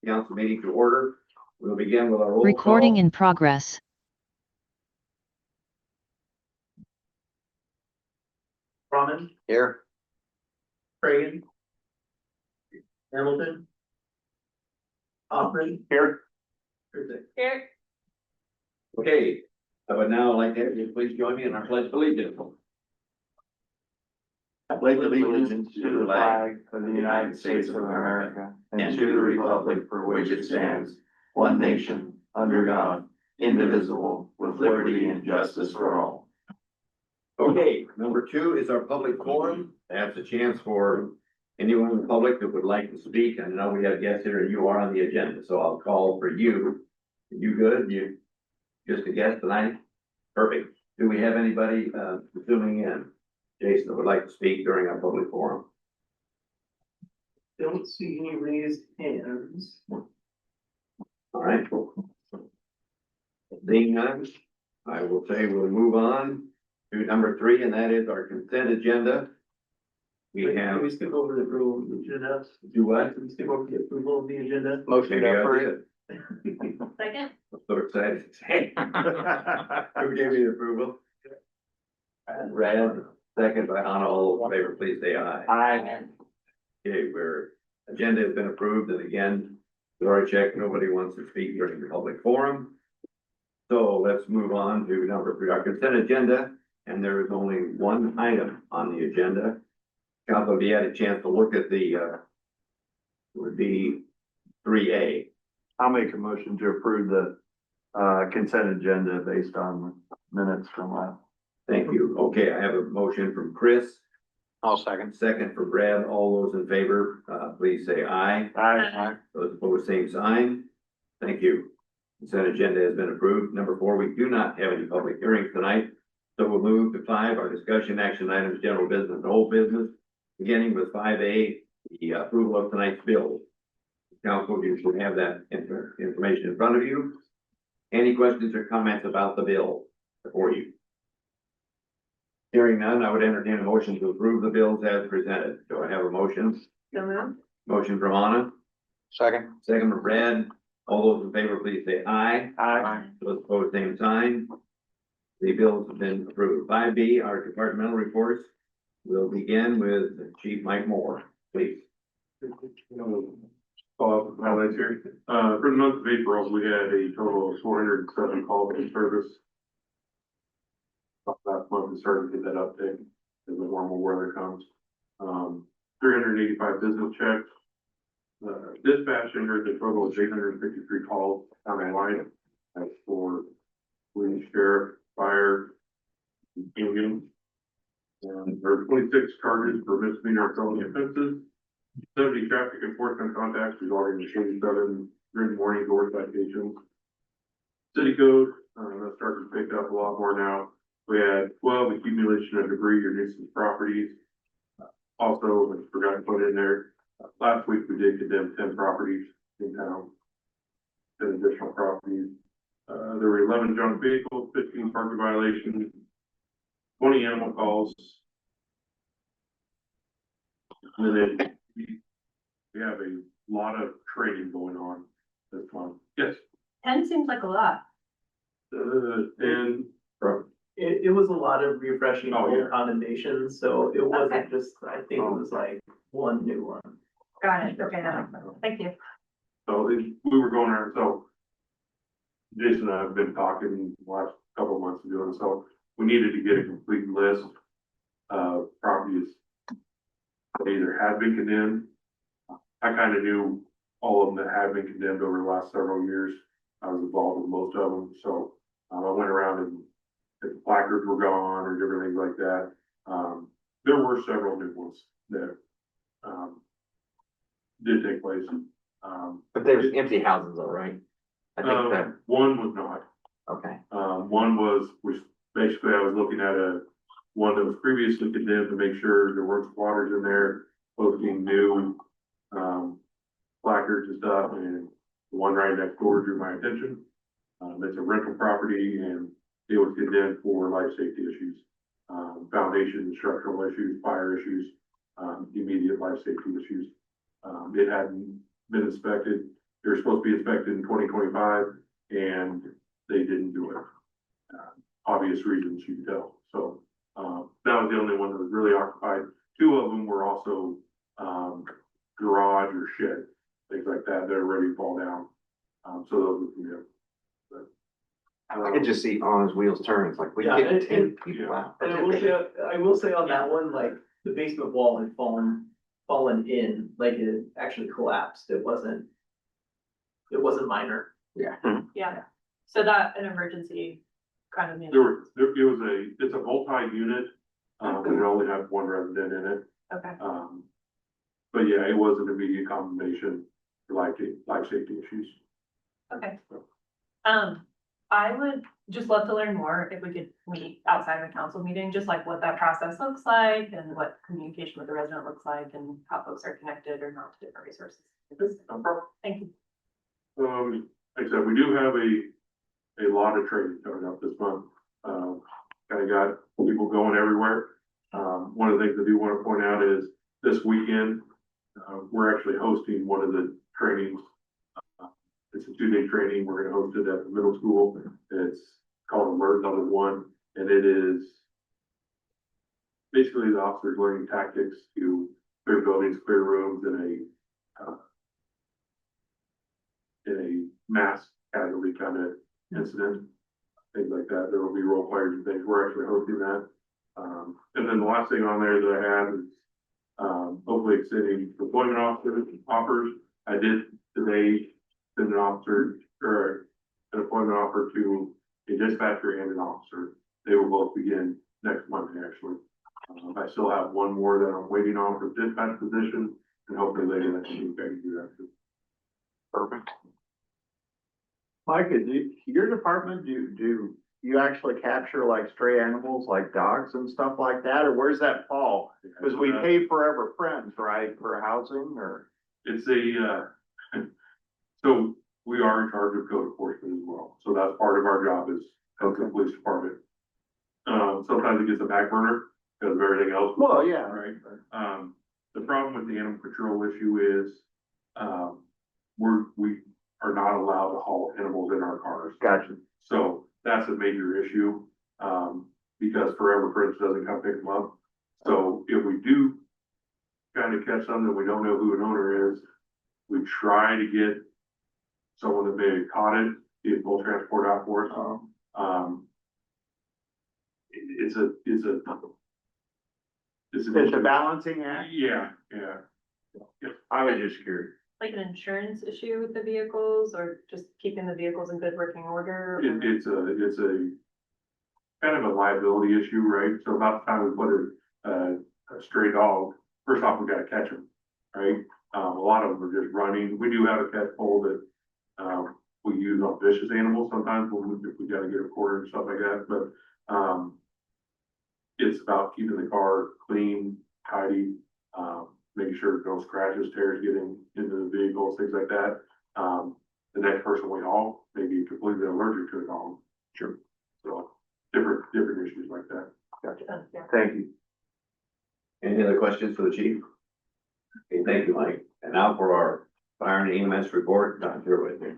council meeting to order. We'll begin with our roll Recording call. in progress. Brahman, Here. Reagan, Hamilton, Hoffman, Here. Here. Okay, I would now like to have you please join me in our pledge of allegiance. I pledge allegiance to the flag of the United States of America and to the republic for which it stands, one nation, under God, indivisible, with liberty and justice for all. Okay, number 2 is our public forum. That's a chance for anyone in the public that would like to speak. I know we have guests here and you are on the agenda, so I'll call for you. You good? You just a guest tonight? Perfect. Do we have anybody zooming in? Jason that would like to speak during our public forum? Don't see any raised hands. All right. Seeing none, I will say we'll move on to number 3, and that is our consent agenda. Can we skip over the approval of the agenda? Do what? Can we skip over the approval of the agenda? Maybe I did. Second. I'm so excited. Who gave me the approval? Brad, second by Anna. All in favor, please say aye. Aye. Okay, agenda has been approved, and again, we already checked, nobody wants to speak during the public forum. So let's move on to number 3, our consent agenda, and there is only one item on the agenda. Council, if you had a chance to look at the, would be 3A. I'll make a motion to approve the consent agenda based on minutes from last. Thank you. Okay, I have a motion from Chris. I'll second. Second for Brad. All those in favor, please say aye. Aye. Those opposed, same sign. Thank you. Consent agenda has been approved. Number 4, we do not have any public hearings tonight. So we'll move to 5, our discussion action items, general business and old business. Beginning with 5A, the approval of tonight's bills. Council, you should have that information in front of you. Any questions or comments about the bill before you? Hearing none, I would entertain a motion to approve the bills as presented. Do I have a motion? So moved. Motion from Anna, Second. second from Brad. All those in favor, please say aye. Aye. Those opposed, same sign. The bills have been approved. 5B, our departmental reports. We'll begin with Chief Mike Moore, please. Highlights here. For the month of April, we had a total of 407 calls in service. Last month, we started to get that uptick as the warmer weather comes. 385 business checks. Dispatch entered a total of 853 calls online. That's for police, sheriff, fire, union. And there are 26 charges for misdemeanor or felony offenses. 70 traffic enforcement contacts regarding the 87 written warning door citations. City code, that's starting to pick up a lot more now. We had 12 accumulation of debris or nuisance properties. Also, I forgot to put in there, last week we did condemn 10 properties in town. 10 additional properties. There were 11 junk vehicles, 15 parking violations, 20 animal calls. And then we have a lot of training going on this month. Yes. 10 seems like a lot. And It was a lot of refreshing Oh, yeah. old condemnations, so it wasn't Okay. just, I think it was like one new one. Got it. Okay, that makes sense. Thank you. so we were going around, so Jason and I have been talking the last couple of months doing, so we needed to get a complete list of properties that either had been condemned. I kind of knew all of them that had been condemned over the last several years. I was involved with most of them, so I went around and if placards were gone or different things like that. There were several new ones that did take place. But there's empty houses, all right? I think that, One was not. okay, One was, which basically I was looking at one that was previously condemned to make sure there weren't squatters in there, posting new, placards and stuff, and the one right next door drew my attention. It's a rental property and it was condemned for life safety issues, foundation and structural issues, fire issues, immediate life safety issues. It hadn't been inspected. They're supposed to be inspected in 2025, and they didn't do it. Obvious reasons you can tell, so, that was the only one that was really occupied. Two of them were also, garage or shed, things like that, that are ready to fall down. So those would be it. I could just see on his wheels turn, it's like, we Yeah, get and- 10 people out. And I will say on that one, like, the basement wall had fallen in, like it actually collapsed, it wasn't minor. Yeah, so that an emergency kind of. It's a multi-unit, and it only had one resident in it. Okay, But yeah, it was an immediate condemnation for life safety issues. okay. I would just love to learn more if we could meet outside of a council meeting, just like what that process looks like and what communication with the resident looks like and how folks are connected or not to different resources. No problem. Thank you. Like I said, we do have a lot of training coming up this month. Kind of got people going everywhere. One of the things I do want to point out is this weekend, we're actually hosting one of the trainings. It's a 2-day training. We're gonna host it at the middle school. It's called Alert Level 1, and it is basically the officers learning tactics to clear buildings, clear rooms in a mass casualty kind of incident, things like that. There will be role players and things. We're actually hosting that. And then the last thing on there that I have is, hopefully extending deployment offers. I did today send an officer or an appointment offer to a dispatcher and an officer. They will both begin next Monday, actually. I still have one more that I'm waiting on for the dispatch position, and hopefully later that week I can do that too. Perfect. Mike, your department, do you actually capture like stray animals like dogs and stuff like that, or where's that fall? Cause we pay Forever Friends, right, for housing or? It's so we are in charge of code enforcement as well. So that's part of our job is the police department. Sometimes it gets a back burner because of everything else. Well, yeah. Right. The problem with the animal control issue is, we are not allowed to haul animals in our cars. Gotcha. So that's a major issue, because Forever Friends doesn't come pick them up. So if we do kind of catch something, we don't know who an owner is, we try to get someone that may have caught it, get full transport out for us. It's It's a balancing act. Yeah. I was just curious. Like an insurance issue with the vehicles or just keeping the vehicles in good working order? It's a kind of a liability issue, right? So about the time we put a stray dog, first off, we gotta catch them, right? A lot of them are just running. We do have a catch pole that, we use on vicious animals sometimes if we gotta get a quarter and stuff like that, but, it's about keeping the car clean, tidy, making sure no scratches, tears getting into the vehicles, things like that. The next person we haul may be completely allergic to the dog. Sure. So different issues like that. Gotcha. Yeah. Thank you. Any other questions for the chief? Okay, thank you, Mike. And now for our fire and EMS report, Dr. Whitney.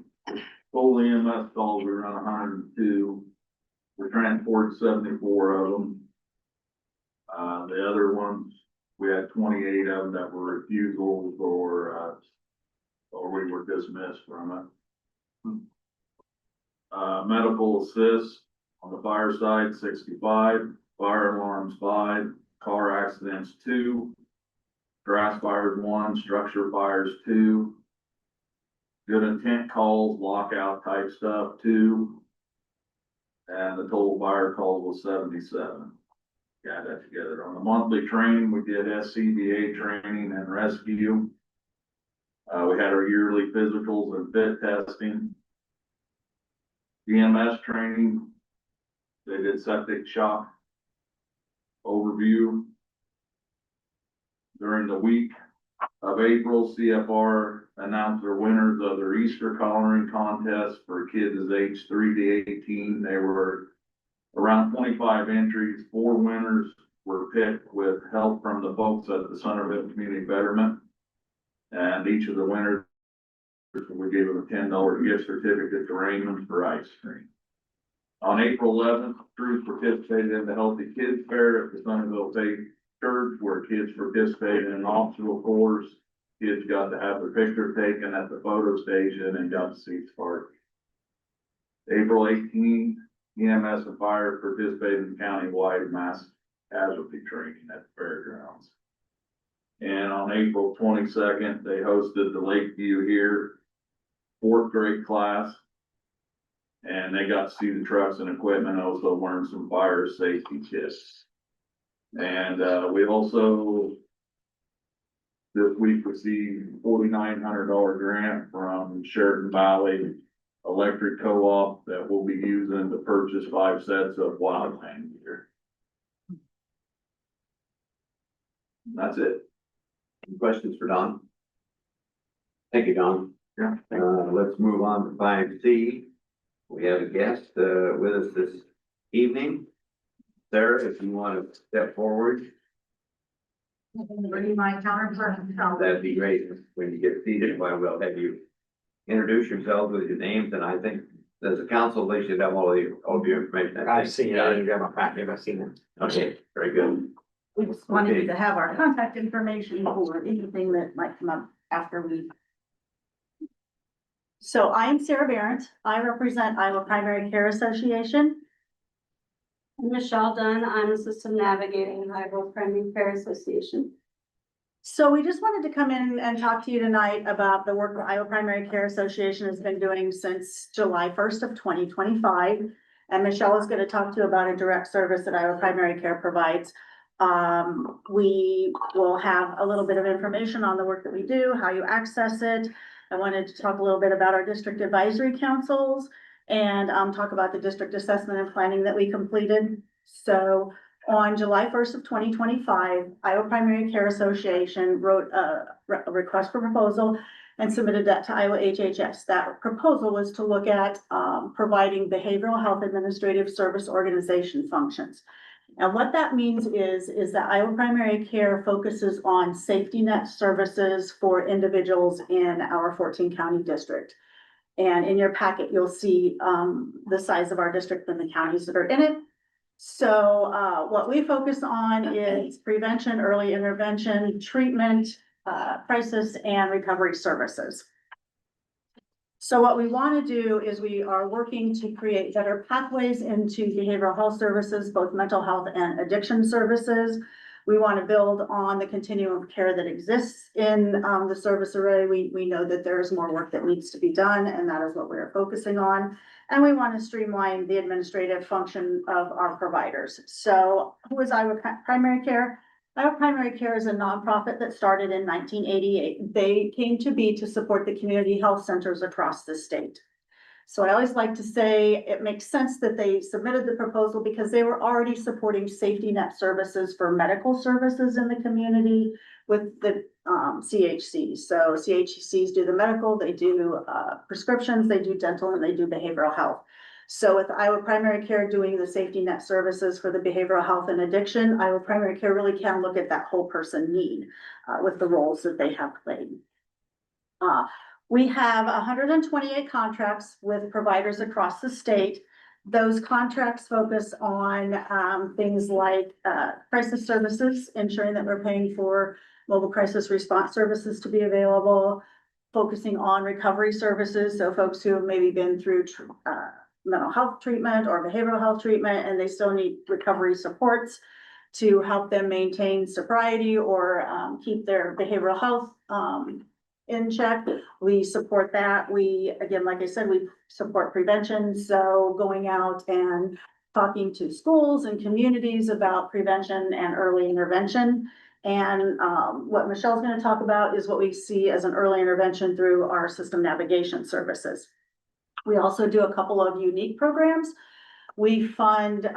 Full EMS calls, we run 102. We transport 74 of them. The other ones, we had 28 of them that were refusals or we were dismissed from it. Medical assist on the fire side, 65, fire alarms 5, car accidents 2, grass fires 1, structure fires 2. Good intent calls, lockout type stuff 2. And the total fire calls was 77. Got that together. On the monthly training, we did SCBA training and rescue. We had our yearly physicals and fit testing. EMS training, they did septic shock overview. During the week of April, CFR announced their winners of their Easter coloring contest for kids aged 3 to 18. They were around 25 entries. 4 winners were picked with help from the folks at the Centerville Community Betterment. And each of the winners We gave them a $10 gift certificate to Raymond for ice cream. On April 11th, Cruz participated in the Healthy Kids Fair at the Centerville Faith Church, where kids participated in an obstacle course. Kids got to have their picture taken at the photo station and got to see the park. April 18th, EMS and fire participated in countywide mass casualty training at the fairgrounds. And on April 22nd, they hosted the Lakeview here, 4th grade class. And they got to see the trucks and equipment, also learn some fire safety tips. And, we also this week received $4,900 grant from Sheridan Valley Electric Co-op that we'll be using to purchase 5 sets of wildland gear. That's it. Any questions for Don? Thank you, Don. Yeah. Let's move on to 5C. We have a guest, with us this evening. Sarah, if you want to step forward, My counterpart. that'd be great. When you get seated, well, we'll have you introduce yourselves with your names, and I think as a council, they should have all of your information. I've seen it, I didn't grab my packet, I've seen it. Okay, very good. We just wanted you to have our contact information for anything that might come up after we. So I am Sarah Barrett. I represent Iowa Primary Care Association. I'm Michelle Dunn, I'm Assistant Navigating in Iowa Primary Care Association. So we just wanted to come in and talk to you tonight about the work that Iowa Primary Care Association has been doing since July 1st of 2025. And Michelle is going to talk to you about a direct service that Iowa Primary Care provides. We will have a little bit of information on the work that we do, how you access it. I wanted to talk a little bit about our district advisory councils and talk about the district assessment and planning that we completed. So on July 1st of 2025, Iowa Primary Care Association wrote a request for proposal and submitted that to Iowa HHS. That proposal was to look at providing behavioral health administrative service organization functions. And what that means is that Iowa Primary Care focuses on safety net services for individuals in our 14 county district. And in your packet, you'll see the size of our district and the counties that are in it. So what we focus on is prevention, early intervention, treatment, crisis, and recovery services. So what we want to do is we are working to create better pathways into behavioral health services, both mental health and addiction services. We want to build on the continuum of care that exists in the service array. We know that there is more work that needs to be done, and that is what we're focusing on. And we want to streamline the administrative function of our providers. So who is Iowa Primary Care? Iowa Primary Care is a nonprofit that started in 1988. They came to be to support the community health centers across the state. So I always like to say it makes sense that they submitted the proposal because they were already supporting safety net services for medical services in the community with the CHCs. So CHCs do the medical, they do prescriptions, they do dental, and they do behavioral health. So with Iowa Primary Care doing the safety net services for the behavioral health and addiction, Iowa Primary Care really can look at that whole person need with the roles that they have played. We have 128 contracts with providers across the state. Those contracts focus on things like crisis services, ensuring that we're paying for mobile crisis response services to be available, focusing on recovery services. So folks who have maybe been through mental health treatment or behavioral health treatment, and they still need recovery supports to help them maintain sobriety or keep their behavioral health in check. We support that. We, again, like I said, we support prevention. So going out and talking to schools and communities about prevention and early intervention. And what Michelle's going to talk about is what we see as an early intervention through our system navigation services. We also do a couple of unique programs. We fund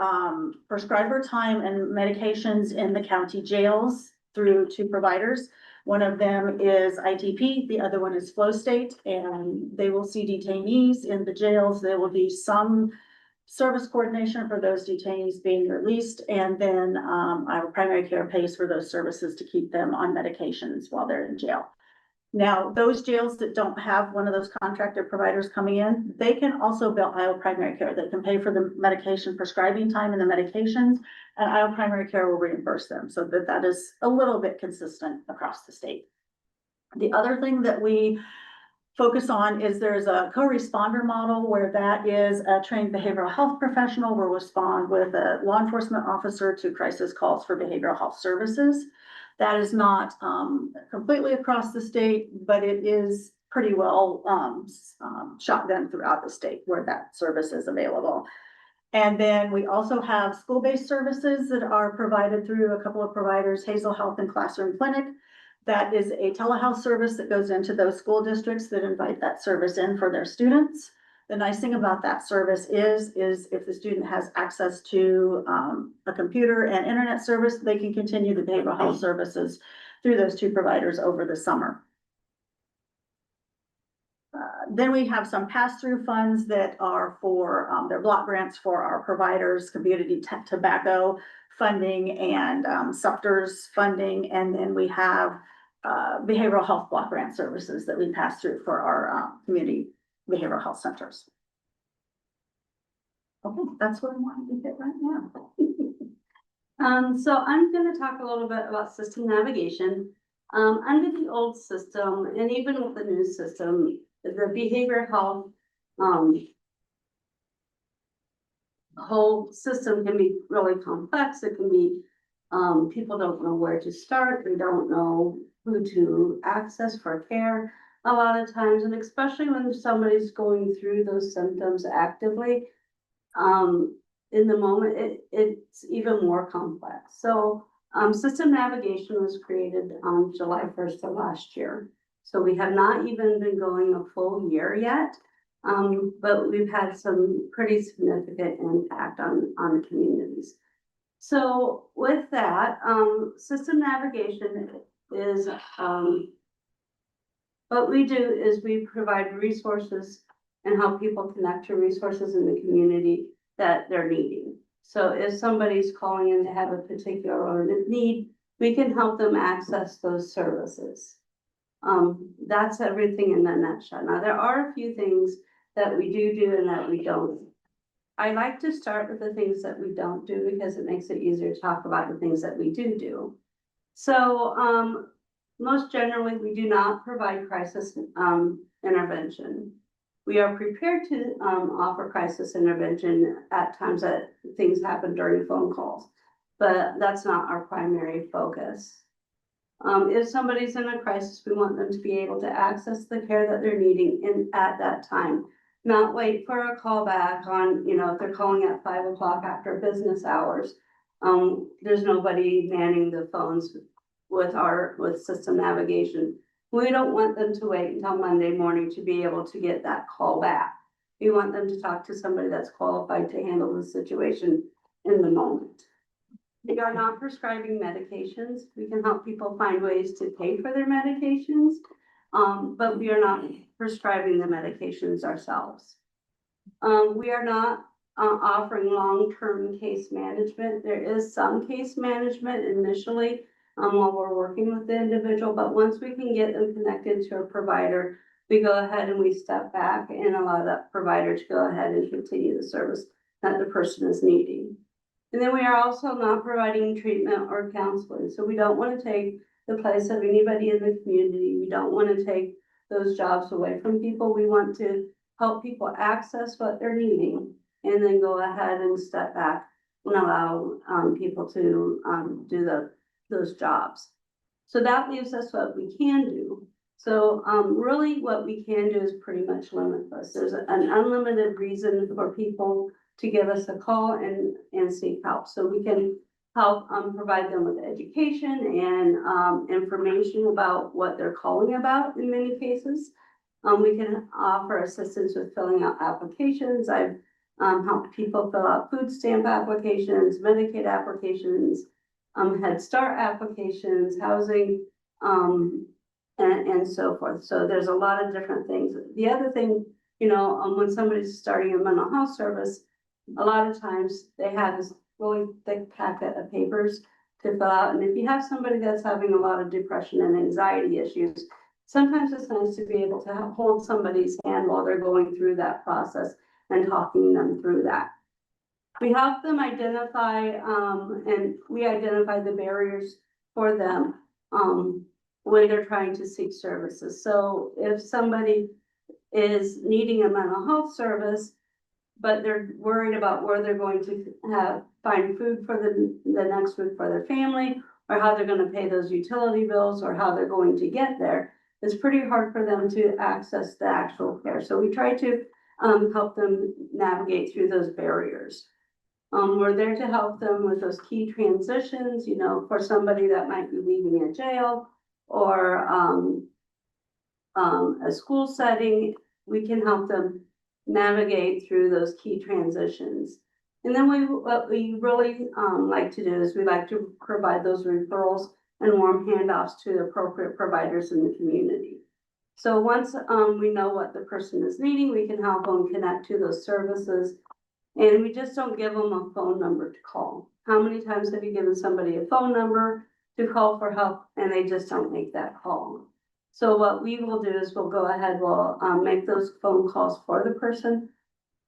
prescriber time and medications in the county jails through 2 providers. One of them is ITP, the other one is Flow State, and they will see detainees in the jails. There will be some service coordination for those detainees being released, and then our primary care pays for those services to keep them on medications while they're in jail. Now, those jails that don't have one of those contracted providers coming in, they can also bill Iowa Primary Care. They can pay for the medication prescribing time and the medications, and Iowa Primary Care will reimburse them, so that is a little bit consistent across the state. The other thing that we focus on is there's a co-responder model where that is a trained behavioral health professional will respond with a law enforcement officer to crisis calls for behavioral health services. That is not completely across the state, but it is pretty well shotgun throughout the state where that service is available. And then we also have school-based services that are provided through a couple of providers, Hazel Health and Classroom Clinic. That is a telehealth service that goes into those school districts that invite that service in for their students. The nice thing about that service is if the student has access to a computer and internet service, they can continue the behavioral health services through those two providers over the summer. Then we have some pass-through funds that are for, they're block grants for our providers, community tobacco funding and SUPTERS funding. And then we have behavioral health block grant services that we pass through for our community behavioral health centers. Okay, that's what I wanted to hit right now. So I'm gonna talk a little bit about system navigation. Under the old system, and even with the new system, the behavioral health, whole system can be really complex. It can be, people don't know where to start. They don't know who to access for care a lot of times, and especially when somebody's going through those symptoms actively, in the moment, it's even more complex. So, system navigation was created on July 1st of last year. So we have not even been going a full year yet, but we've had some pretty significant impact on the communities. So with that, system navigation is, what we do is we provide resources and help people connect to resources in the community that they're needing. So if somebody's calling in to have a particular need, we can help them access those services. That's everything in a nutshell. Now, there are a few things that we do and that we don't. I like to start with the things that we don't do because it makes it easier to talk about the things that we do. So, most generally, we do not provide crisis intervention. We are prepared to offer crisis intervention at times that things happen during phone calls, but that's not our primary focus. If somebody's in a crisis, we want them to be able to access the care that they're needing at that time. Not wait for a call back on, if they're calling at 5 o'clock after business hours. There's nobody manning the phones with system navigation. We don't want them to wait until Monday morning to be able to get that call back. We want them to talk to somebody that's qualified to handle the situation in the moment. We are not prescribing medications. We can help people find ways to pay for their medications, but we are not prescribing the medications ourselves. We are not offering long-term case management. There is some case management initially while we're working with the individual, but once we can get them connected to a provider, we go ahead and we step back and allow that provider to go ahead and continue the service that the person is needing. And then we are also not providing treatment or counseling. So we don't want to take the place of anybody in the community. We don't want to take those jobs away from people. We want to help people access what they're needing and then go ahead and step back and allow people to do those jobs. So that leaves us what we can do. So really what we can do is pretty much limitless. There's an unlimited reason for people to give us a call and seek help. So we can help provide them with education and information about what they're calling about in many cases. We can offer assistance with filling out applications. I've helped people fill out food stamp applications, Medicaid applications, Head Start applications, housing, and so forth. So there's a lot of different things. The other thing, when somebody's starting a mental health service, a lot of times they have this really thick packet of papers to fill out. And if you have somebody that's having a lot of depression and anxiety issues, sometimes it's nice to be able to hold somebody's hand while they're going through that process and talking them through that. We help them identify, and we identify the barriers for them, when they're trying to seek services. So if somebody is needing a mental health service, but they're worried about where they're going to find food for the next week for their family, or how they're gonna pay those utility bills, or how they're going to get there, it's pretty hard for them to access the actual care. So we try to help them navigate through those barriers. We're there to help them with those key transitions, you know, for somebody that might be leaving a jail or a school setting, we can help them navigate through those key transitions. And then what we really like to do is we like to provide those referrals and warm handoffs to appropriate providers in the community. So once we know what the person is needing, we can help them connect to those services. And we just don't give them a phone number to call. How many times have you given somebody a phone number to call for help and they just don't make that call? So what we will do is we'll go ahead, we'll make those phone calls for the person.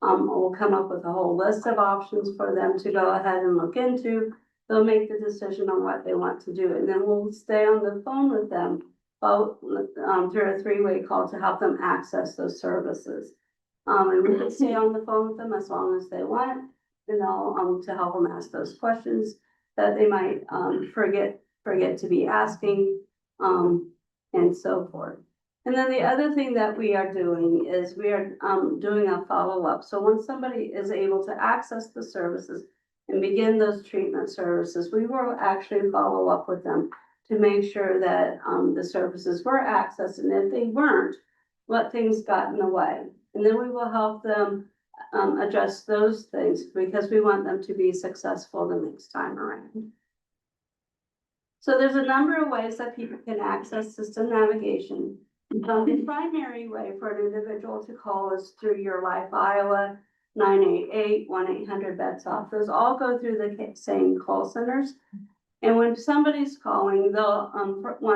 We'll come up with a whole list of options for them to go ahead and look into. They'll make the decision on what they want to do, and then we'll stay on the phone with them through a three-way call to help them access those services. And we can stay on the phone with them as long as they want, you know, to help them ask those questions that they might forget to be asking, and so forth. And then the other thing that we are doing is we are doing a follow-up. So once somebody is able to access the services and begin those treatment services, we will actually follow up with them to make sure that the services were accessed, and if they weren't, what things got in the way. And then we will help them address those things because we want them to be successful the next time around. So there's a number of ways that people can access system navigation. The primary way for an individual to call is through Your Life Iowa, 988, 1-800-BETS-OFF. Those all go through the same call centers. And when somebody's calling, they'll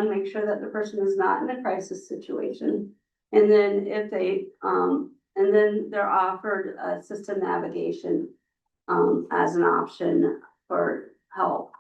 make sure that the person is not in a crisis situation. And then if they, and then they're offered system navigation as an option for help.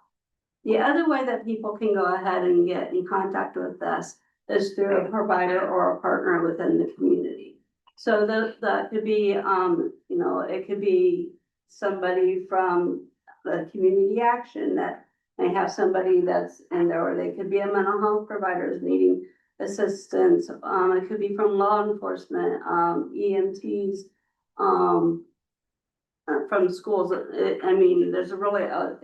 The other way that people can go ahead and get in contact with us is through a provider or a partner within the community. So that could be, you know, it could be somebody from the community action that may have somebody that's in there, or they could be a mental health provider is needing assistance. It could be from law enforcement, EMTs, from schools. I mean, there's a really a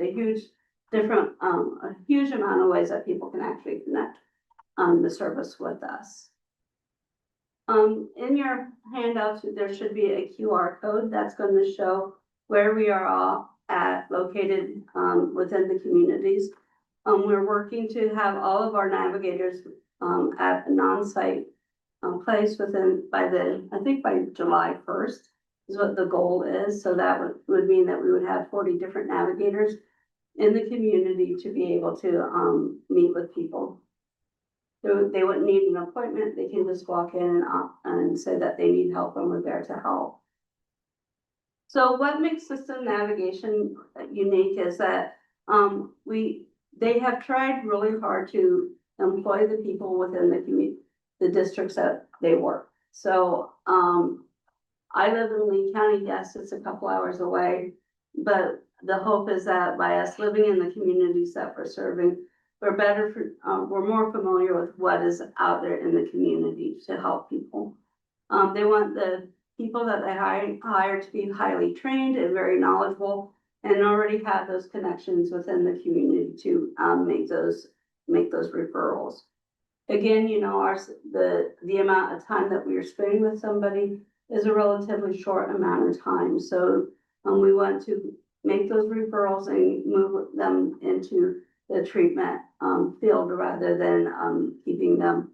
huge amount of ways that people can actually connect the service with us. In your handouts, there should be a QR code that's going to show where we are all located within the communities. We're working to have all of our navigators at an on-site place by July 1st is what the goal is. So that would mean that we would have 40 different navigators in the community to be able to meet with people. They wouldn't need an appointment. They can just walk in and say that they need help, and we're there to help. So what makes system navigation unique is that they have tried really hard to employ the people within the districts that they work. So I live in Lee County. Yes, it's a couple hours away, but the hope is that by us living in the communities that we're serving, we're more familiar with what is out there in the community to help people. They want the people that they hire to be highly trained and very knowledgeable, and already have those connections within the community to make those referrals. Again, you know, the amount of time that we are spending with somebody is a relatively short amount of time. So we want to make those referrals and move them into the treatment field rather than keeping them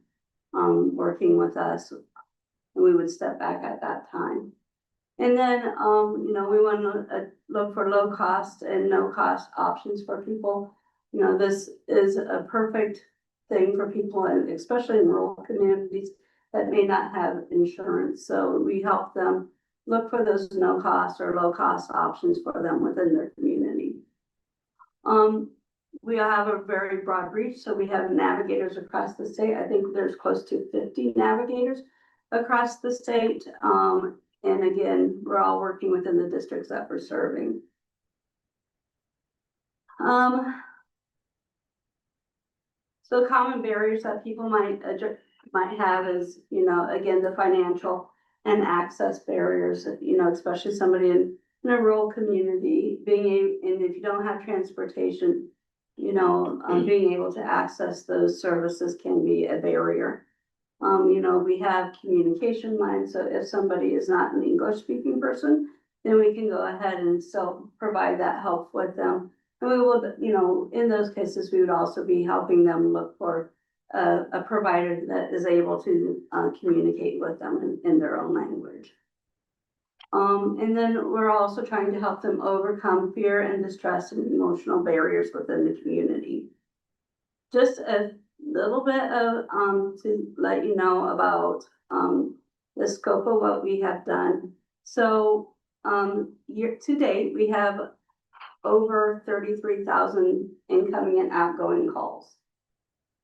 working with us. And we would step back at that time. And then, you know, we want to look for low cost and no cost options for people. You know, this is a perfect thing for people, and especially in rural communities that may not have insurance. So we help them look for those no cost or low cost options for them within their community. We have a very broad reach, so we have navigators across the state. I think there's close to 50 navigators across the state. And again, we're all working within the districts that we're serving. So common barriers that people might have is, you know, again, the financial and access barriers, you know, especially somebody in a rural community, and if you don't have transportation, you know, being able to access those services can be a barrier. You know, we have communication lines, so if somebody is not an English speaking person, then we can go ahead and still provide that help with them. And we will, you know, in those cases, we would also be helping them look for a provider that is able to communicate with them in their own language. And then we're also trying to help them overcome fear and distress and emotional barriers within the community. Just a little bit of, to let you know about, the scope of what we have done. So, year to date, we have over 33,000 incoming and outgoing calls.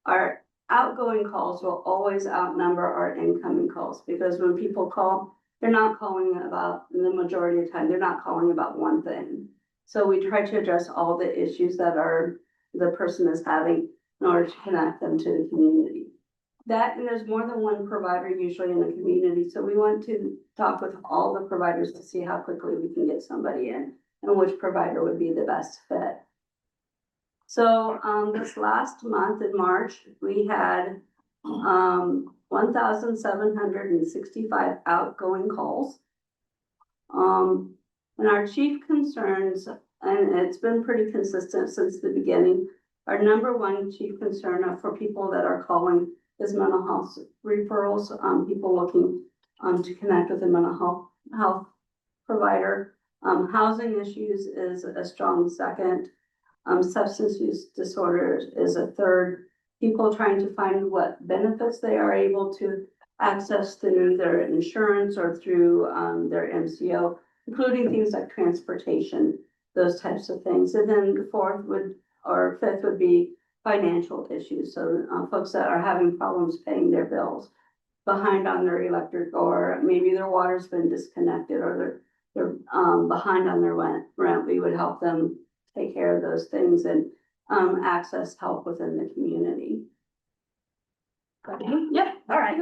Our outgoing calls will always outnumber our incoming calls, because when people call, they're not calling about, the majority of the time, they're not calling about one thing. So we try to address all the issues that the person is having in order to connect them to the community. That, and there's more than one provider usually in the community, so we want to talk with all the providers to see how quickly we can get somebody in and which provider would be the best fit. So this last month in March, we had 1,765 outgoing calls. And our chief concerns, and it's been pretty consistent since the beginning, our number one chief concern for people that are calling is mental health referrals, people looking to connect with a mental health provider. Housing issues is a strong second. Substance use disorders is a third. People trying to find what benefits they are able to access through their insurance or through their MCO, including things like transportation, those types of things. And then the fifth would be financial issues. So folks that are having problems paying their bills, behind on their electric, or maybe their water's been disconnected, or they're behind on their rent. We would help them take care of those things and access help within the community. Yep, all right.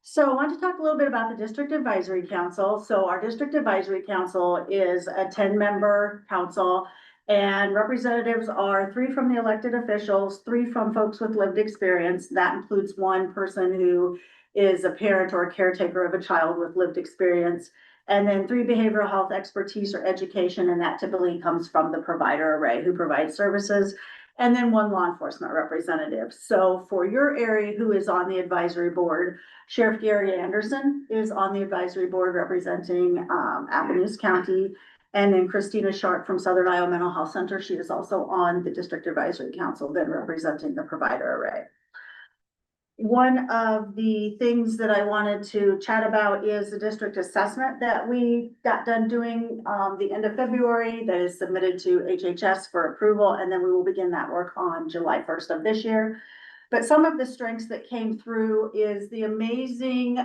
So I want to talk a little bit about the District Advisory Council. So our District Advisory Council is a 10-member council, and representatives are 3 from the elected officials, 3 from folks with lived experience. That includes 1 person who is a parent or a caretaker of a child with lived experience, and then 3 behavioral health expertise or education, and that typically comes from the provider array who provides services, and then 1 law enforcement representative. So for your area, who is on the advisory board, Sheriff Gary Anderson is on the advisory board representing Appalachia County, and then Christina Sharp from Southern Iowa Mental Health Center. She is also on the District Advisory Council, then representing the provider array. One of the things that I wanted to chat about is the district assessment that we got done doing the end of February, that is submitted to HHS for approval, and then we will begin that work on July 1st of this year. But some of the strengths that came through is the amazing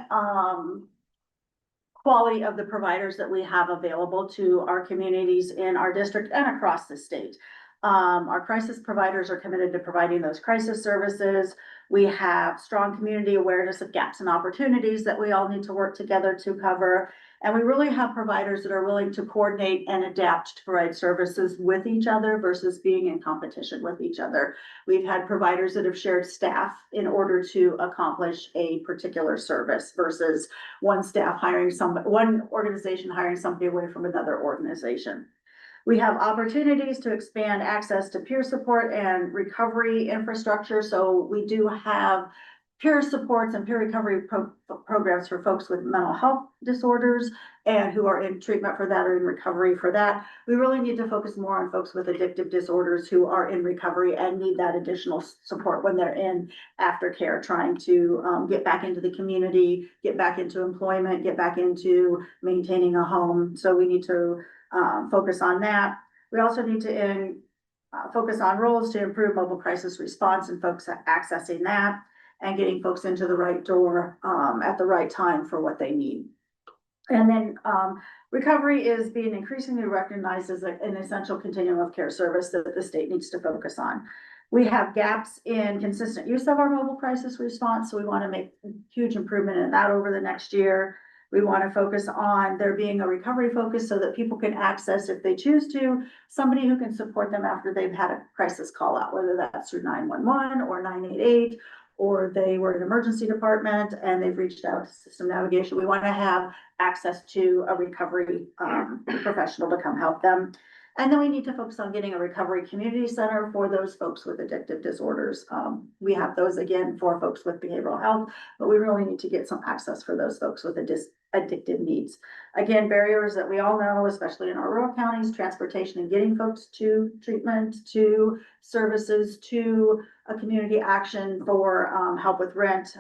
quality of the providers that we have available to our communities in our district and across the state. Our crisis providers are committed to providing those crisis services. We have strong community awareness of gaps and opportunities that we all need to work together to cover. And we really have providers that are willing to coordinate and adapt to provide services with each other versus being in competition with each other. We've had providers that have shared staff in order to accomplish a particular service versus one organization hiring somebody away from another organization. We have opportunities to expand access to peer support and recovery infrastructure. So we do have peer supports and peer recovery programs for folks with mental health disorders and who are in treatment for that or in recovery for that. We really need to focus more on folks with addictive disorders who are in recovery and need that additional support when they're in aftercare, trying to get back into the community, get back into employment, get back into maintaining a home. So we need to focus on that. We also need to focus on roles to improve mobile crisis response and folks accessing that and getting folks into the right door at the right time for what they need. And then recovery is being increasingly recognized as an essential continuum of care service that the state needs to focus on. We have gaps in consistent use of our mobile crisis response, so we want to make huge improvement in that over the next year. We want to focus on there being a recovery focus so that people can access, if they choose to, somebody who can support them after they've had a crisis call out, whether that's through 911 or 988, or they were in an emergency department and they've reached out to system navigation. We want to have access to a recovery professional to come help them. And then we need to focus on getting a recovery community center for those folks with addictive disorders. We have those again for folks with behavioral health, but we really need to get some access for those folks with addictive needs. Again, barriers that we all know, especially in our rural counties, transportation and getting folks to treatment, to services, to a community action for help with rent.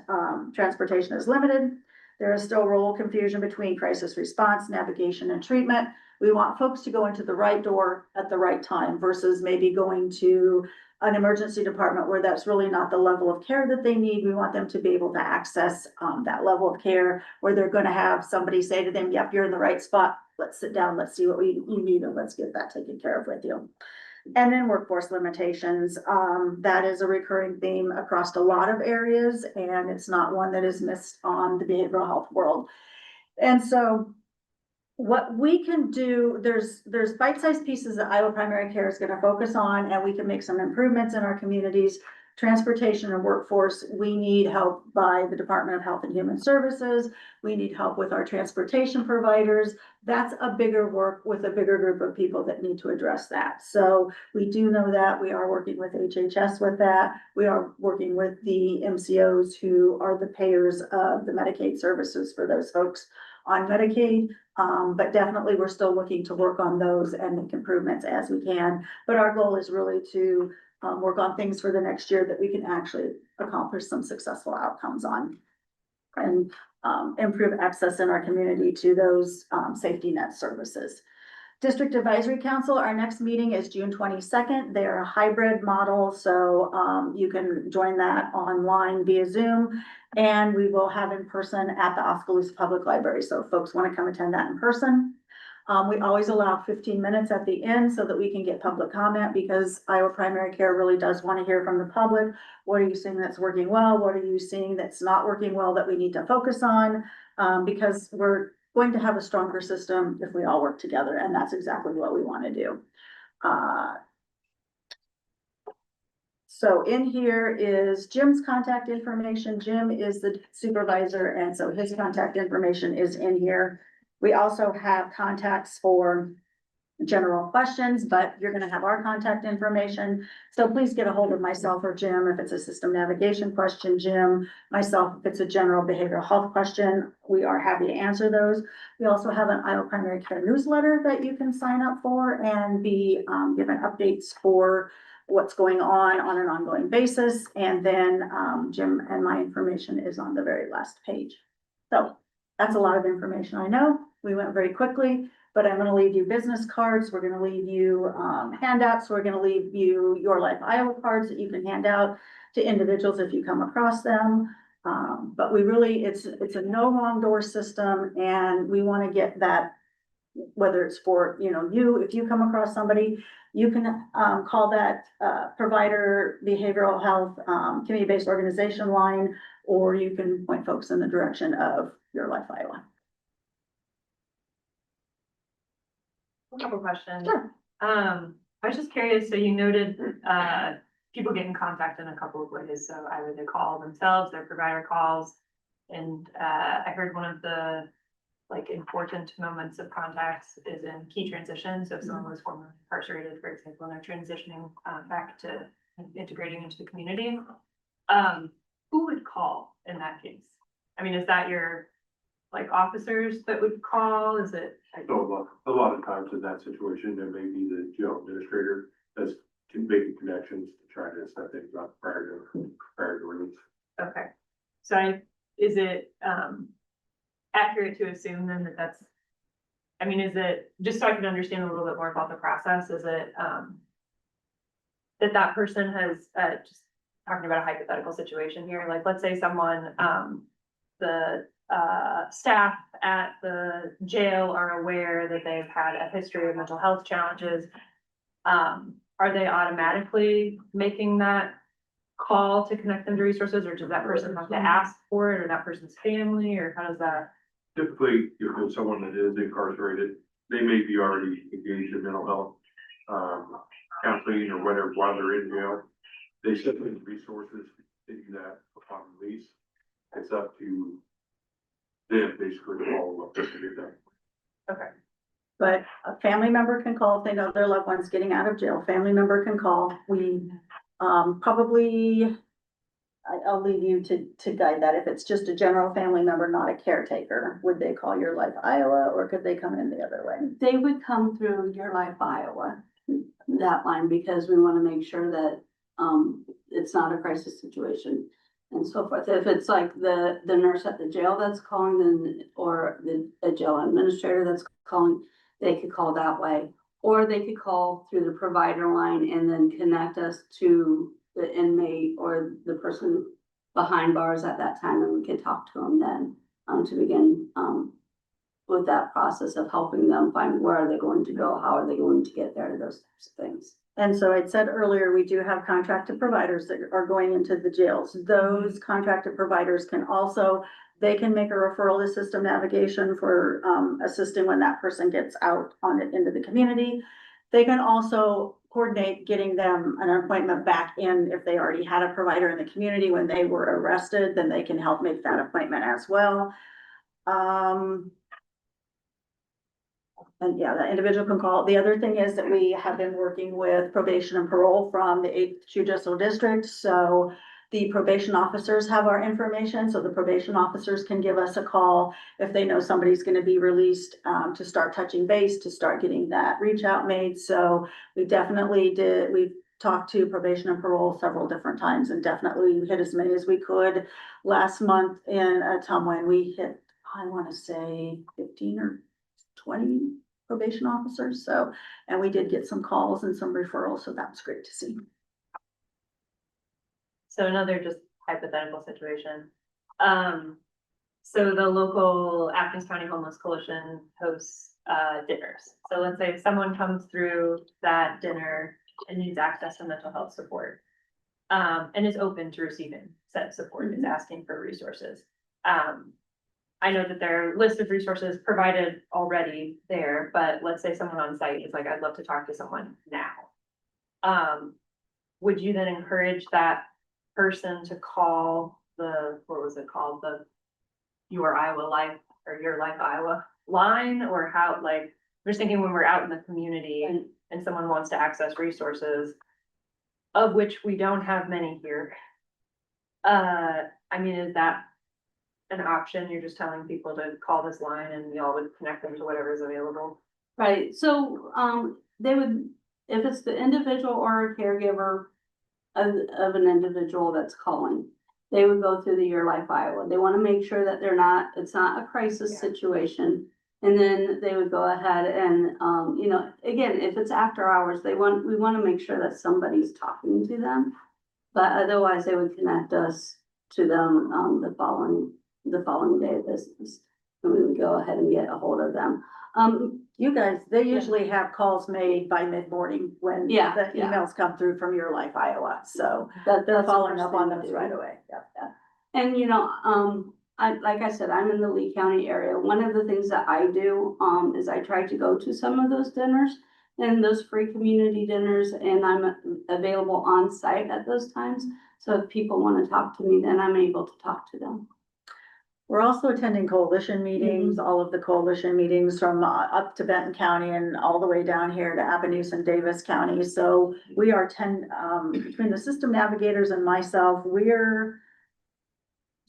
Transportation is limited. There is still role confusion between crisis response, navigation, and treatment. We want folks to go into the right door at the right time versus maybe going to an emergency department where that's really not the level of care that they need. We want them to be able to access that level of care where they're going to have somebody say to them, yep, you're in the right spot. Let's sit down. Let's see what you need and let's get that taken care of with you. And then workforce limitations. That is a recurring theme across a lot of areas, and it's not one that is missed on the behavioral health world. And so what we can do, there's bite-sized pieces that Iowa Primary Care is going to focus on, and we can make some improvements in our communities. Transportation and workforce, we need help by the Department of Health and Human Services. We need help with our transportation providers. That's a bigger work with a bigger group of people that need to address that. So we do know that. We are working with HHS with that. We are working with the MCOs who are the payers of the Medicaid services for those folks on Medicaid. But definitely we're still looking to work on those and make improvements as we can. But our goal is really to work on things for the next year that we can actually accomplish some successful outcomes on and improve access in our community to those safety net services. District Advisory Council, our next meeting is June 22nd. They're a hybrid model, so you can join that online via Zoom. And we will have in person at the Oskaloosa Public Library. So if folks want to come attend that in person. We always allow 15 minutes at the end so that we can get public comment, because Iowa Primary Care really does want to hear from the public. What are you seeing that's working well? What are you seeing that's not working well that we need to focus on? Because we're going to have a stronger system if we all work together, and that's exactly what we want to do. So in here is Jim's contact information. Jim is the supervisor, and so his contact information is in here. We also have contacts for general questions, but you're gonna have our contact information. So please get a hold of myself or Jim if it's a system navigation question, Jim, myself, if it's a general behavioral health question, we are happy to answer those. We also have an Iowa Primary Care newsletter that you can sign up for and be given updates for what's going on an ongoing basis. And then Jim and my information is on the very last page. So that's a lot of information. I know we went very quickly, but I'm going to leave you business cards. We're going to leave you handouts. We're going to leave you Your Life Iowa cards that you can hand out to individuals if you come across them. But we really, it's a no wrong door system, and we want to get that, whether it's for, you, if you come across somebody, you can call that provider behavioral health community-based organization line, or you can point folks in the direction of Your Life Iowa. A couple questions. Sure. I was just curious, so you noted, people get in contact in a couple of ways. So either they call themselves, their provider calls. And, I heard one of the important moments of contacts is in key transition. So if someone was formerly incarcerated, for example, and they're transitioning, back to integrating into the community. who would call in that case? I mean, is that your, like, officers that would call? Is it? So a lot of times in that situation, there may be the jail administrator that's making connections to try to set things up prior to release. Okay, so is it, accurate to assume then that that's, I mean, is it, just so I can understand a little bit more about the process, is it, that person has, just talking about a hypothetical situation here, like, let's say someone, the, staff at the jail are aware that they've had a history of mental health challenges. Are they automatically making that call to connect them to resources, or does that person have to ask for it, or that person's family, or how does that? Typically, if it's someone that is incarcerated, they may be already engaged in mental health, counseling or whatever while they're in jail. They send them resources to do that upon release. It's up to them basically to follow up to do that. Okay. But a family member can call if they know their loved one's getting out of jail. Family member can call. We, probably, I'll leave you to guide that. If it's just a general family member, not a caretaker, would they call Your Life Iowa, or could they come in the other way? They would come through Your Life Iowa, that line, because we wanna make sure that, it's not a crisis situation and so forth. If it's like the nurse at the jail that's calling, then, or a jail administrator that's calling, they could call that way. Or they could call through the provider line and then connect us to the inmate or the person behind bars at that time, and we could talk to them then, to begin, with that process of helping them find where are they going to go, how are they going to get there, those types of things. And so I'd said earlier, we do have contracted providers that are going into the jails. Those contracted providers can also, they can make a referral to system navigation for, assisting when that person gets out on it into the community. They can also coordinate getting them an appointment back in if they already had a provider in the community when they were arrested, then they can help make that appointment as well. And yeah, the individual can call. The other thing is that we have been working with probation and parole from the 8th Judicial District. So the probation officers have our information. So the probation officers can give us a call if they know somebody's going to be released, to start touching base, to start getting that reach out made. So we definitely did. We've talked to probation and parole several different times and definitely hit as many as we could. Last month in Tumwin, we hit, I want to say 15 or 20 probation officers. So, and we did get some calls and some referrals. So that was great to see. So another just hypothetical situation. So the local Athens County Homeless Coalition hosts, dinners. So let's say someone comes through that dinner and needs access to mental health support, and is open to receiving said support, is asking for resources. I know that there are a list of resources provided already there, but let's say someone on site is like, I'd love to talk to someone now. Would you then encourage that person to call the, what was it called? The Your Iowa Life or Your Life Iowa line, or how, like, I'm just thinking when we're out in the community and someone wants to access resources, of which we don't have many here. I mean, is that an option? You're just telling people to call this line and y'all would connect them to whatever is available? Right, so, they would, if it's the individual or a caregiver of an individual that's calling, they would go through the Your Life Iowa. They wanna make sure that it's not a crisis situation. And then they would go ahead and, you know, again, if it's after hours, we wanna make sure that somebody's talking to them. But otherwise, they would connect us to them, the following day of business. And we would go ahead and get a hold of them. You guys, they usually have calls made by mid-morning when Yeah, the yeah. emails come through from Your Life Iowa. So They're they're following up on those right away. Yep. And, you know, like I said, I'm in the Lee County area. One of the things that I do, is I try to go to some of those dinners and those free community dinners, and I'm available on site at those times. So if people want to talk to me, then I'm able to talk to them. We're also attending coalition meetings, all of the coalition meetings from up to Benton County and all the way down here to Appaloosa and Davis County. So we are between the system navigators and myself, we're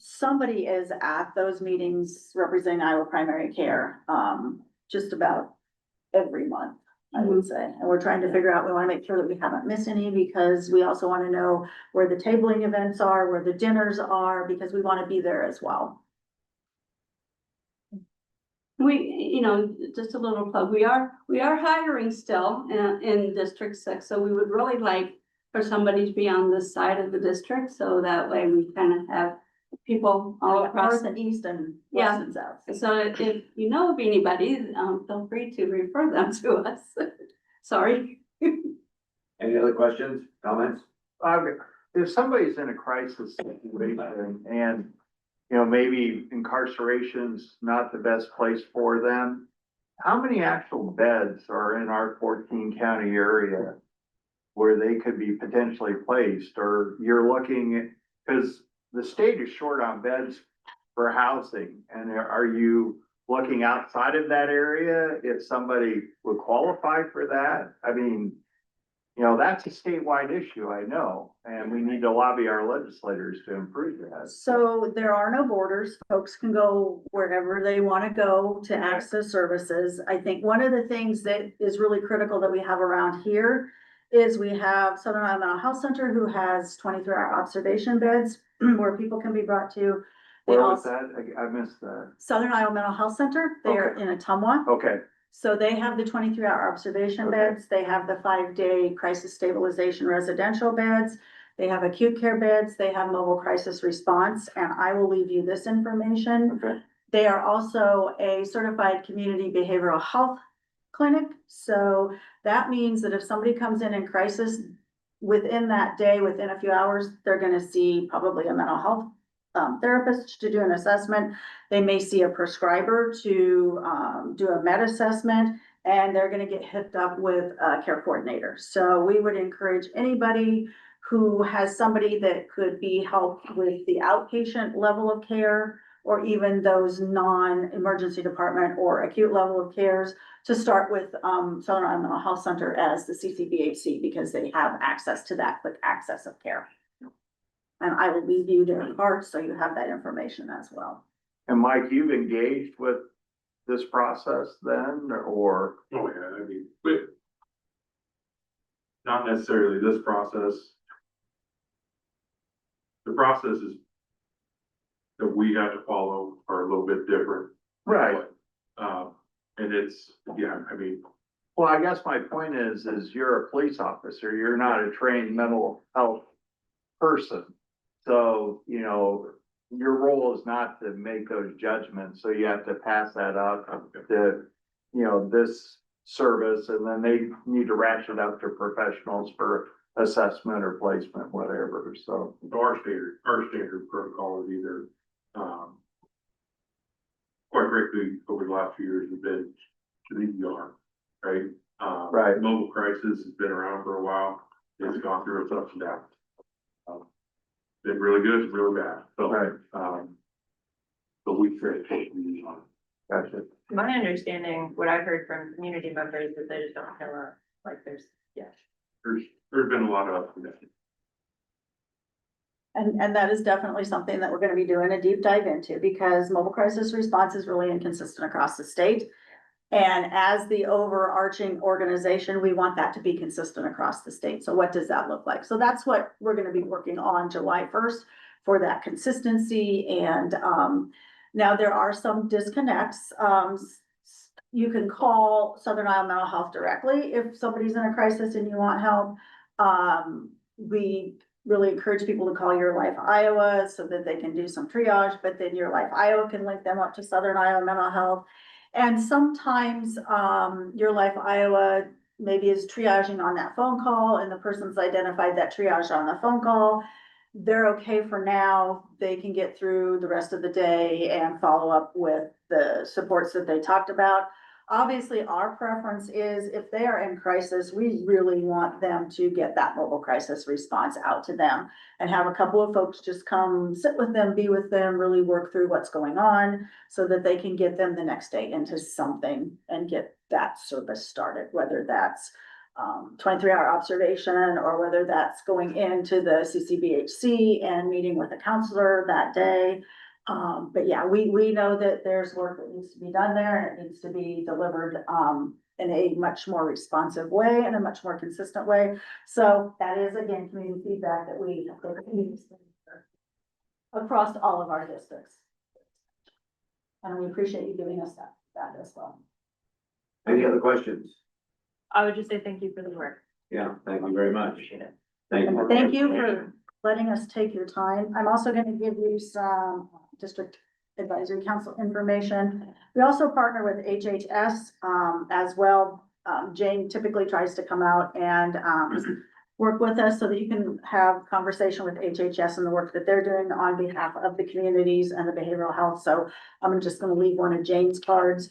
somebody is at those meetings representing Iowa Primary Care, just about every month, I would say. And we're trying to figure out, we wanna make sure that we haven't missed any, because we also wanna know where the tabling events are, where the dinners are, because we wanna be there as well. We, just a little plug, we are hiring still in District 6, so we would really like for somebody to be on this side of the district, so that way we kind of have people all across. North and east and Yeah. west and south. So if you know of anybody, feel free to refer them to us. Sorry. Any other questions, comments? If somebody's in a crisis situation and, maybe incarceration's not the best place for them, how many actual beds are in our 14 county area where they could be potentially placed? Or you're looking, because the state is short on beds for housing, and are you looking outside of that area if somebody would qualify for that? I mean, that's a statewide issue, I know, and we need to lobby our legislators to improve that. So there are no borders. Folks can go wherever they want to go to access services. I think one of the things that is really critical that we have around here is we have Southern Iowa Mental Health Center, who has 23-hour observation beds where people can be brought to. They Where was also- that? I missed that. Southern Iowa Mental Health Center, they're Okay. in Atumwa. Okay, So they have the 23-hour observation Okay. beds, they have the 5-day crisis stabilization residential beds, they have acute care beds, they have mobile crisis response, and I will leave you this information. okay. They are also a certified community behavioral health clinic, so that means that if somebody comes in crisis, within that day, within a few hours, they're gonna see probably a mental health therapist to do an assessment. They may see a prescriber to do a med assessment, and they're gonna get hooked up with a care coordinator. So we would encourage anybody who has somebody that could be helped with the outpatient level of care, or even those non-emergency department or acute level of cares, to start with Southern Iowa Mental Health Center as the CCBHC, because they have access to that quick access of care. And I will leave you their cards, so you have that information as well. And Mike, you've engaged with this process then, or? Oh, yeah, I mean, but not necessarily this process. The processes that we have to follow are a little bit different. Right. And it's, yeah, I mean, Well, I guess my point is you're a police officer, you're not a trained mental health person. So, your role is not to make those judgments, so you have to pass that up to, this service, and then they need to ratchet up to professionals for assessment or placement, whatever, so. our standard protocol is either, quite frankly, over the last few years, has been to the ER, right? Right. Mobile crisis has been around for a while, it's gone through its ups and downs. Been really good, it's really bad, so, Right. but we try to take these on. Gotcha. My understanding, what I've heard from community members, is they just don't feel like there's, There's been a lot of ups and downs. And that is definitely something that we're gonna be doing a deep dive into, because mobile crisis response is really inconsistent across the state. And as the overarching organization, we want that to be consistent across the state. So what does that look like? So that's what we're gonna be working on July 1st for that consistency. And now there are some disconnects. You can call Southern Iowa Mental Health directly if somebody's in a crisis and you want help. We really encourage people to call Your Life Iowa so that they can do some triage, but then Your Life Iowa can link them up to Southern Iowa Mental Health. And sometimes, Your Life Iowa maybe is triaging on that phone call, and the person's identified that triage on the phone call. They're okay for now. They can get through the rest of the day and follow up with the supports that they talked about. Obviously, our preference is if they are in crisis, we really want them to get that mobile crisis response out to them and have a couple of folks just come sit with them, be with them, really work through what's going on so that they can get them the next day into something and get that service started, whether that's 23-hour observation, or whether that's going into the CCBHC and meeting with a counselor that day. But yeah, we know that there's work that needs to be done there, and it needs to be delivered, in a much more responsive way and a much more consistent way. So that is, again, community feedback that we across all of our districts. And we appreciate you giving us that as well. Any other questions? I would just say thank you for the work. Yeah, thank you very much. Appreciate it. Thank you. Thank you for letting us take your time. I'm also gonna give you some district advisory council information. We also partner with HHS, as well. Jane typically tries to come out and, work with us so that you can have conversation with HHS and the work that they're doing on behalf of the communities and the behavioral health. So I'm just gonna leave one of Jane's cards.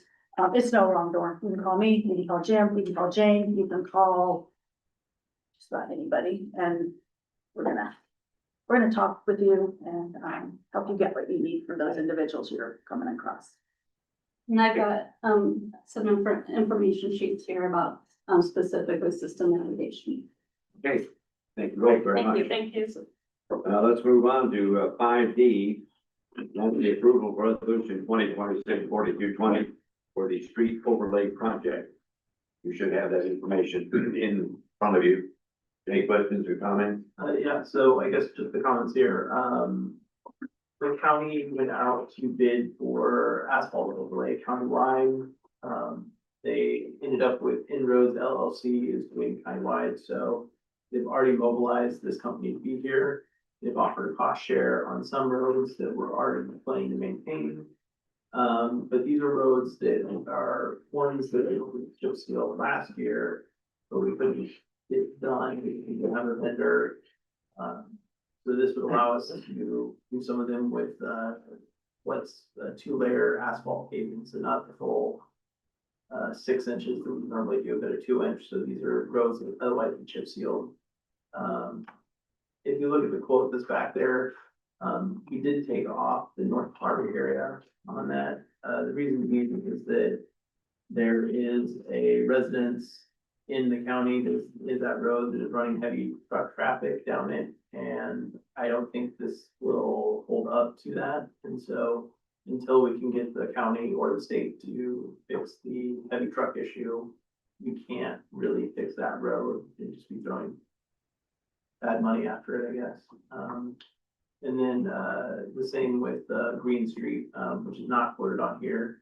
It's no wrong door. You can call me, you can call Jim, you can call Jane, you can call just about anybody, and we're gonna talk with you and, help you get what you need for those individuals you're coming across. And I've got, some information sheets here about, specifically system navigation. Okay, thank you both very much. Thank you. Let's move on to 5D. That's the approval of resolution 2026-4220 for the street overlay project. You should have that information in front of you. Any questions or comments? Yeah, so I guess just the comments here, the county went out to bid for asphalt overlay countywide. They ended up with Inroads LLC is doing countywide, so they've already mobilized this company to be here. They've offered a cost share on some roads that we're already planning to maintain. But these are roads that are ones that we chip sealed last year, but we couldn't get it done. We didn't have a vendor. So this would allow us to do some of them with, what's a 2-layer asphalt paving, so not the full 6 inches that we normally do, but a 2-inch. So these are roads that otherwise be chip sealed. If you look at the quote that's back there, we did take off the North Harvey area on that. The reason being is that there is a residence in the county that is that road that is running heavy truck traffic down it. And I don't think this will hold up to that. And so until we can get the county or the state to fix the heavy truck issue, you can't really fix that road and just be throwing bad money after it, I guess. And then, the same with, Green Street, which is not quoted on here.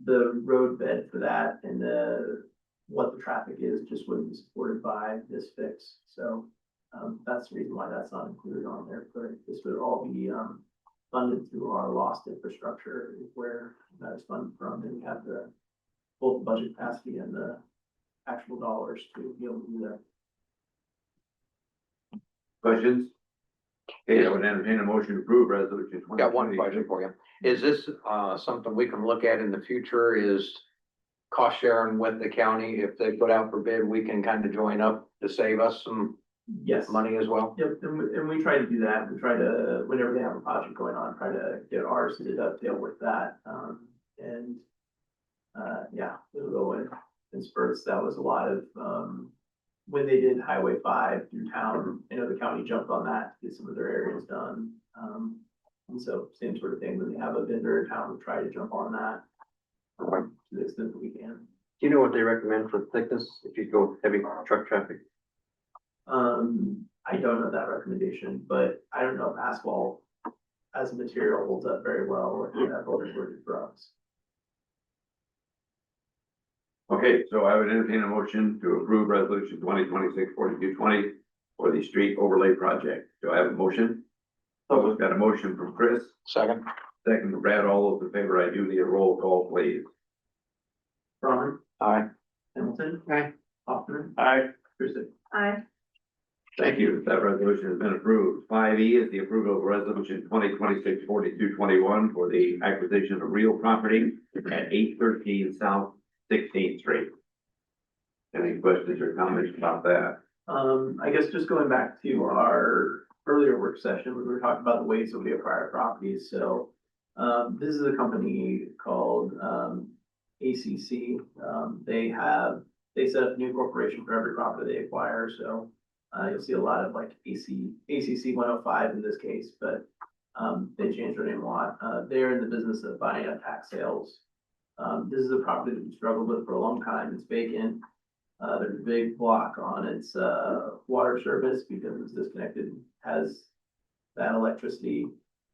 The road bed for that and what the traffic is just wouldn't be supported by this fix. So, that's the reason why that's not included on there, but this would all be, funded through our lost infrastructure is where that is funded from, and we have both the budget capacity and the actual dollars to be able to do that. Questions? Okay, I would entertain a motion to approve resolution 20. Got one question for you. Is this, something we can look at in the future? Is cost sharing with the county? If they put out for bid, we can kind of join up to save us some Yes. money as well? Yep, and we try to do that. We try to, whenever they have a project going on, try to get ours to dovetail with that. Yeah, it'll go in spurts. That was a lot of, when they did Highway 5 through town, you know, the county jumped on that to get some of their areas done. And so same sort of thing, when they have a vendor in town, we try to jump on that to the extent that we can. Do you know what they recommend for thickness if you go heavy truck traffic? I don't know that recommendation, but I don't know if asphalt as a material holds up very well if you have overloaded trucks. Okay, so I would entertain a motion to approve resolution 2026-4220 for the street overlay project. Do I have a motion? So we've got a motion from Chris, Second. second from Brad. All those in favor, I do need a roll call, please. Ron, Aye. Hamilton. Aye. Hoffman. Aye. Chrissy. Aye. Thank you. That resolution has been approved. 5E is the approval of resolution 2026-4221 for the acquisition of real property at 813 South 16th Street. Any questions or comments about that? I guess just going back to our earlier work session, we were talking about the ways that we acquire properties. So, this is a company called, ACC. they set up a new corporation for every property they acquire, so. You'll see a lot of like ACC 105 in this case, but, they changed their name a lot. They're in the business of buying up tax sales. This is a property that we struggled with for a long time. It's vacant. There's a big block on its, water service because it's disconnected, has that electricity.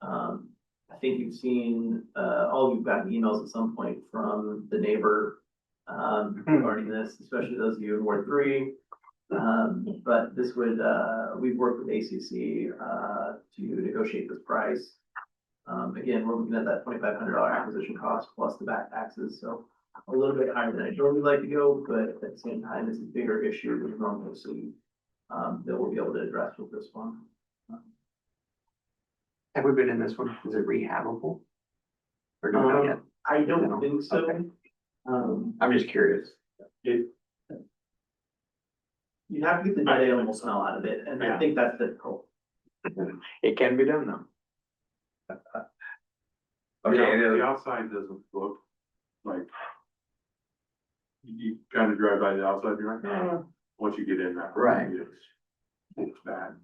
I think you've seen, all of you've gotten emails at some point from the neighbor, regarding this, especially those of you in Ward 3. But this would, we've worked with ACC, to negotiate this price. Again, we're looking at that $2,500 acquisition cost plus the back taxes, so a little bit higher than I normally like to go, but at the same time, it's a bigger issue than normally see, that we'll be able to address with this one. Have we been in this one? Is it rehabable? Or do we know yet? I don't think so. Okay. Um, I'm just curious. you have to get the dead animal smell out of it, and I think that's difficult. It can be done though. Okay, any The other- outside doesn't look like. You kind of drive by the outside, you're like, oh, once you get in that. Right. It's bad.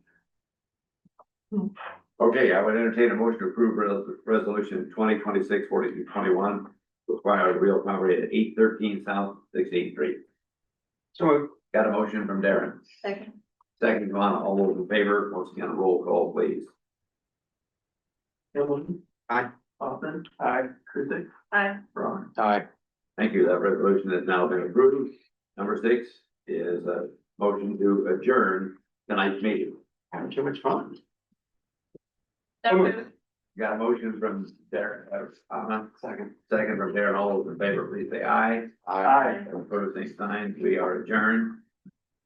Okay, I would entertain a motion to approve resolution 2026-4221 to acquire real property at 813 South 683. So Got a motion from Darren, Second. second from Anna. All those in favor, once again, roll call, please. Hamilton. Aye. Hoffman. Aye. Kruthik. Aye. Braun. aye. Thank you. That resolution has now been approved. Number 6 is a motion to adjourn tonight's meeting. Having too much fun. Got a motion from Darren, Anna, second from Darren. All those in favor, please say aye. Aye. Opposed, same sign. We are adjourned.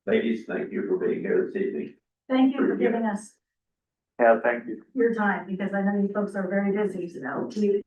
Ladies, thank you for being here this evening. Thank you for giving us Yeah, thank you. your time, because I know you folks are very busy, so we